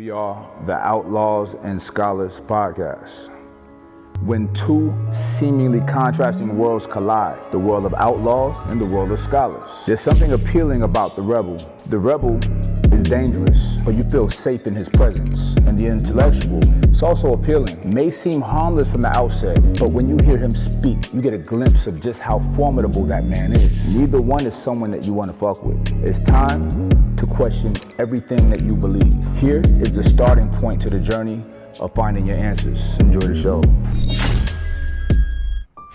We are the Outlaws and Scholars podcast. When two seemingly contrasting worlds collide, the world of outlaws and the world of scholars. There's something appealing about the rebel. The rebel is dangerous, but you feel safe in his presence. And the intellectual, it's also appealing. May seem harmless from the outset, but when you hear him speak, you get a glimpse of just how formidable that man is. Neither one is someone that you want to fuck with. It's time to question everything that you believe. Here is the starting point to the journey of finding your answers. Enjoy the show.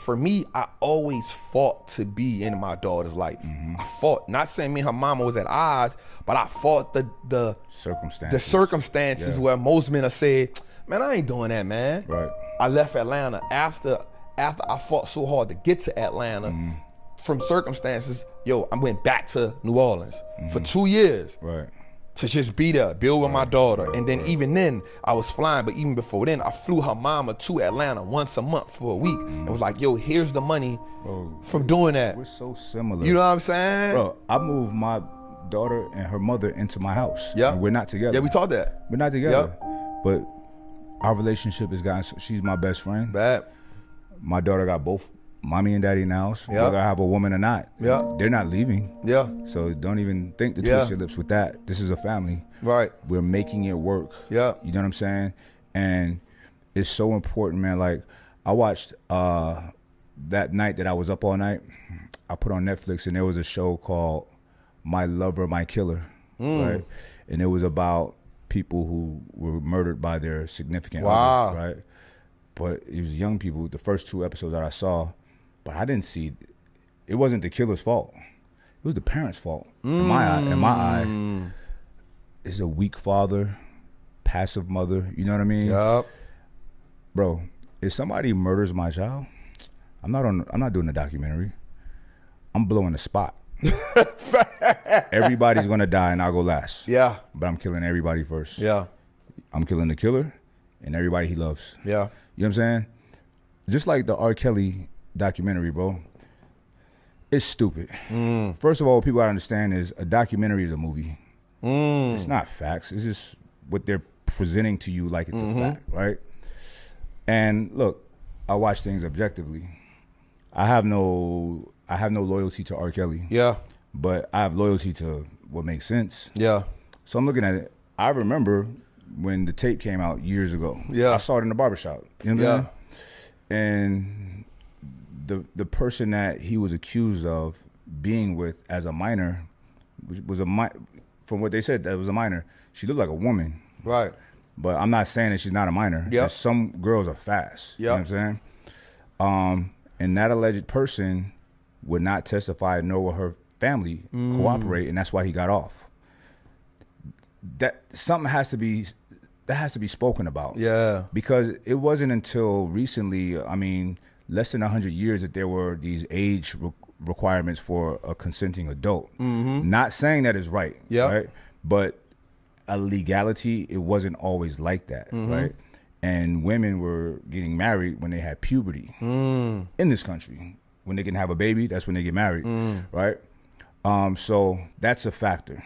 For me, I always fought to be in my daughter's life. I fought, not saying me and her mama was at odds, but I fought the circumstances where most men have said, man, I ain't doing that, man. Right. I left Atlanta after I fought so hard to get to Atlanta. From circumstances, I went back to New Orleans for 2 years. Right. To just be there, build with my daughter. And then even then, I was flying, but even before then, I flew her mama to Atlanta once a month for a week. And was like, here's the money from doing that. We're so similar. You know what I'm saying? Bro, I moved my daughter and her mother into my house. Yeah. And we're not together. Yeah, we talked that. We're not together. But our relationship has gotten, she's my best friend. Bad. My daughter got both mommy and daddy now, so whether I have a woman or not, they're not leaving. Yeah. So don't even think to twist your lips with that. This is a family. Right. We're making it work. Yeah. You know what I'm saying? And it's so important, man. Like, I watched that night that I was up all night, I put on Netflix and there was a show called My Lover, My Killer, right? And it was about people who were murdered by their significant other, right? But it was young people, the first 2 episodes that I saw, but I didn't see, it wasn't the killer's fault. It was the parents' fault. In my eye, it's a weak father, passive mother, you know what I mean? Yup. Bro, if somebody murders my child, I'm not doing a documentary. I'm blowing the spot. Everybody's gonna die and I'll go last. Yeah. But I'm killing everybody first. Yeah. I'm killing the killer and everybody he loves. Yeah. You know what I'm saying? Just like the R. Kelly documentary, bro. It's stupid. First of all, what people gotta understand is a documentary is a movie. It's not facts. It's just what they're presenting to you like it's a fact, right? And look, I watch things objectively. I have no loyalty to R. Kelly. Yeah. But I have loyalty to what makes sense. Yeah. So I'm looking at it. I remember when the tape came out years ago. Yeah. I saw it in the barbershop. You know what I'm saying? And the person that he was accused of being with as a minor was from what they said, that was a minor. She looked like a woman. Right. But I'm not saying that she's not a minor. Yeah. Some girls are fast. Yeah. You know what I'm saying? And that alleged person would not testify, nor will her family cooperate, and that's why he got off. That has to be spoken about. Yeah. Because it wasn't until recently, I mean, less than 100 years that there were these age requirements for a consenting adult. Not saying that is right, right? But a legality, it wasn't always like that, right? And women were getting married when they had puberty in this country. When they can have a baby, that's when they get married, right? So that's a factor.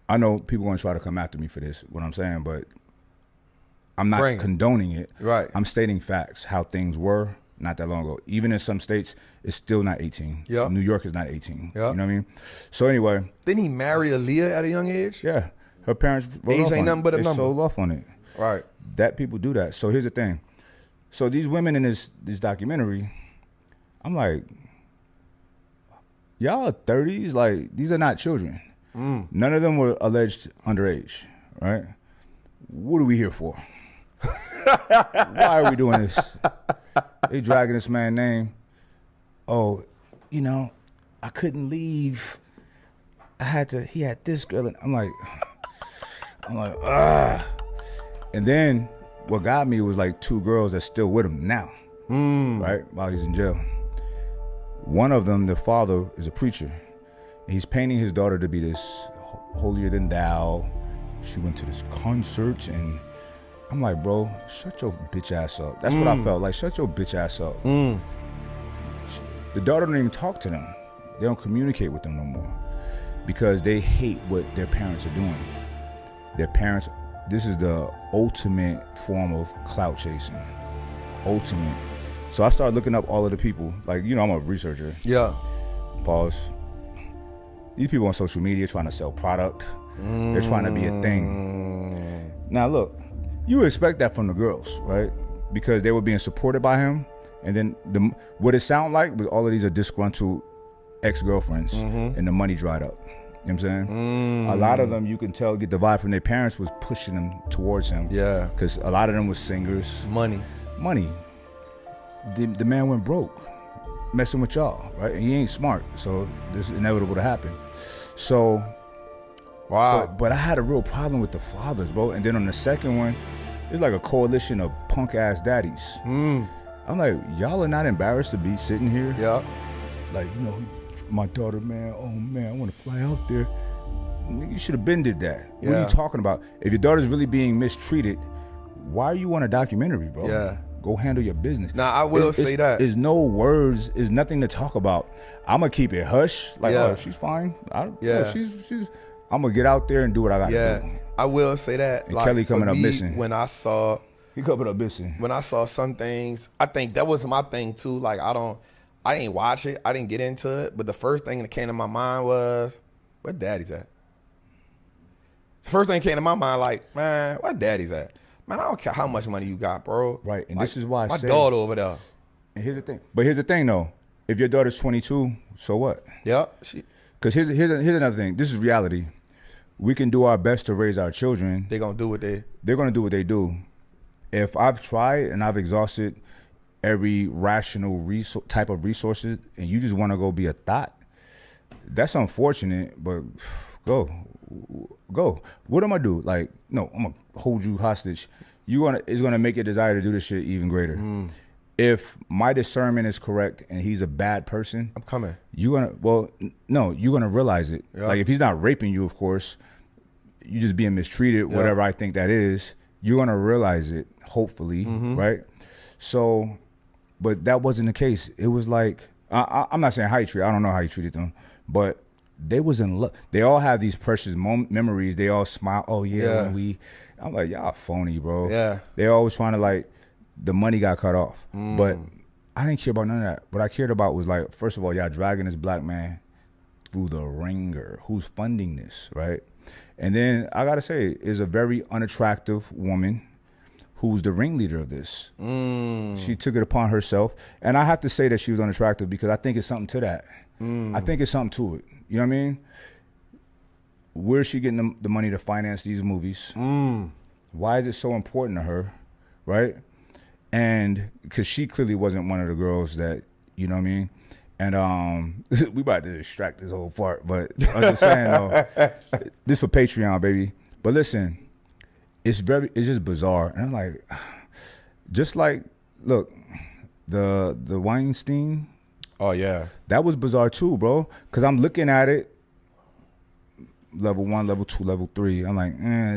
I know people are gonna try to come after me for this, what I'm saying, but I'm not condoning it. Right. I'm stating facts, how things were not that long ago. Even in some states, it's still not 18. Yeah. New York is not 18. Yeah. You know what I mean? So anyway. Didn't he marry Aaliyah at a young age? Yeah. Her parents age ain't nothing but a number. They sold off on it. Right. That people do that. So here's the thing. So these women in this documentary, I'm like, y'all are 30s? Like, these are not children. None of them were alleged underage, right? What are we here for? Why are we doing this? They dragging this man's name. Oh, I couldn't leave. He had this girl, and I'm like, ah. And then what got me was like 2 girls that's still with him now, right? While he's in jail. One of them, the father, is a preacher. And he's painting his daughter to be this holier than thou. She went to this concert, and I'm like, bro, shut your bitch ass up. That's what I felt like. Shut your bitch ass up. The daughter don't even talk to them. They don't communicate with them no more because they hate what their parents are doing. Their parents this is the ultimate form of clout chasing. Ultimate. So I started looking up all of the people. Like, you know, I'm a researcher. Yeah. Pause. These people on social media trying to sell product. They're trying to be a thing. Now look, you expect that from the girls, right? Because they were being supported by him. And then what it sounded like was all of these are disgruntled ex-girlfriends, and the money dried up. You know what I'm saying? A lot of them, you can tell, get the vibe from their parents was pushing them towards him. Yeah. Because a lot of them was singers. Money. The man went broke, messing with y'all, right? And he ain't smart, so this is inevitable to happen. So, wow. But I had a real problem with the fathers, bro. And then on the second one, it's like a coalition of punk-ass daddies. I'm like, y'all are not embarrassed to be sitting here? Yeah. Like, you know, my daughter, man, oh man, I want to fly out there. You should have been did that. Yeah. What are you talking about? If your daughter's really being mistreated, why are you on a documentary, bro? Yeah. Go handle your business. Now, I will say that. There's no words, there's nothing to talk about. I'm going to keep it hush. Like, oh, she's fine. She's I'm going to get out there and do what I got to do. Yeah, I will say that. And like, Kelly coming up missing. He coming up missing. When I saw some things, I think that was my thing too. Like, I didn't watch it. I didn't get into it. But the first thing that came to my mind was, where daddy's at? The first thing that came to my mind, like, man, where daddy's at? Man, I don't care how much money you got, bro. Right, and like, this is why my daughter over there. And here's the thing. But here's the thing, though. If your daughter's 22, so what? Yeah. Because here's another thing. This is reality. We can do our best to raise our children. They're going to do what they're going to do what they do. If I've tried and I've exhausted every rational type of resources and you just want to go be a thought, that's unfortunate, but go. What am I do? Like, no, I'm gonna hold you hostage. It's gonna make your desire to do this shit even greater. If my discernment is correct and he's a bad person, I'm coming. You're gonna realize it. Yeah. Like, if he's not raping you, of course, you just being mistreated, whatever I think that is, you're gonna realize it, hopefully, right? So, but that wasn't the case. It was like, I'm not saying how he treated, I don't know how he treated them, but they was in love. They all have these precious memories. They all smile. Oh yeah, when I'm like, y'all phony, bro. Yeah. They always trying to, like, the money got cut off. But I didn't care about none of that. What I cared about was, like, first of all, y'all dragging this black man through the ringer. Who's funding this, right? And then I gotta say, is a very unattractive woman who's the ringleader of this. She took it upon herself. And I have to say that she was unattractive because I think it's something to that. I think it's something to it. You know what I mean? Where's she getting the money to finance these movies? Why is it so important to her, right? And because she clearly wasn't one of the girls that, you know what I mean? And we about to distract this whole part, but I'm just saying, though, this for Patreon, baby. But listen, it's just bizarre. And I'm like, just like, look, the Weinstein. Oh, yeah. That was bizarre too, bro. Because I'm looking at it, level 1, level 2, level 3. I'm like,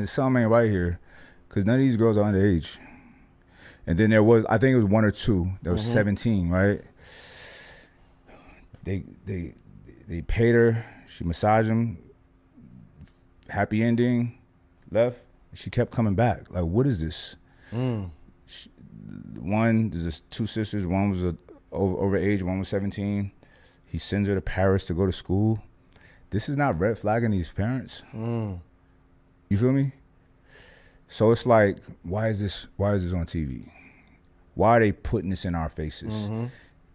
something ain't right here. Because none of these girls are underage. And then there was, I think it was 1 or 2. There was 17, right? They paid her. She massaged him. Happy ending. Left. She kept coming back. Like, what is this? There's 2 sisters. One was over age, one was 17. He sends her to Paris to go to school. This is not red flagging these parents. You feel me? So it's like, why is this on TV? Why are they putting this in our faces?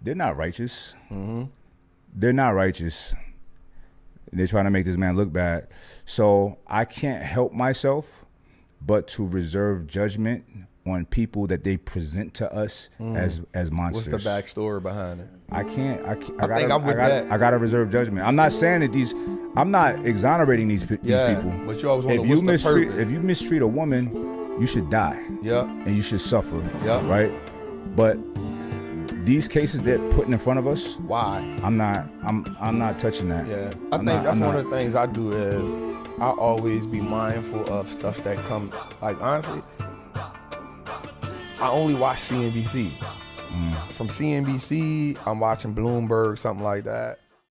They're not righteous. They're not righteous. They're trying to make this man look bad. So I can't help myself but to reserve judgment on people that they present to us as monsters. What's the backstory behind it? I gotta reserve judgment. I'm not saying that I'm not exonerating these people. But you always want to, what's the purpose? If you mistreat a woman, you should die. And you should suffer. Right? But these cases they're putting in front of us, why? I'm not touching that. I think that's one of the things I do is I always be mindful of stuff that come, like, honestly, I only watch CNBC. From CNBC, I'm watching Bloomberg, something like that.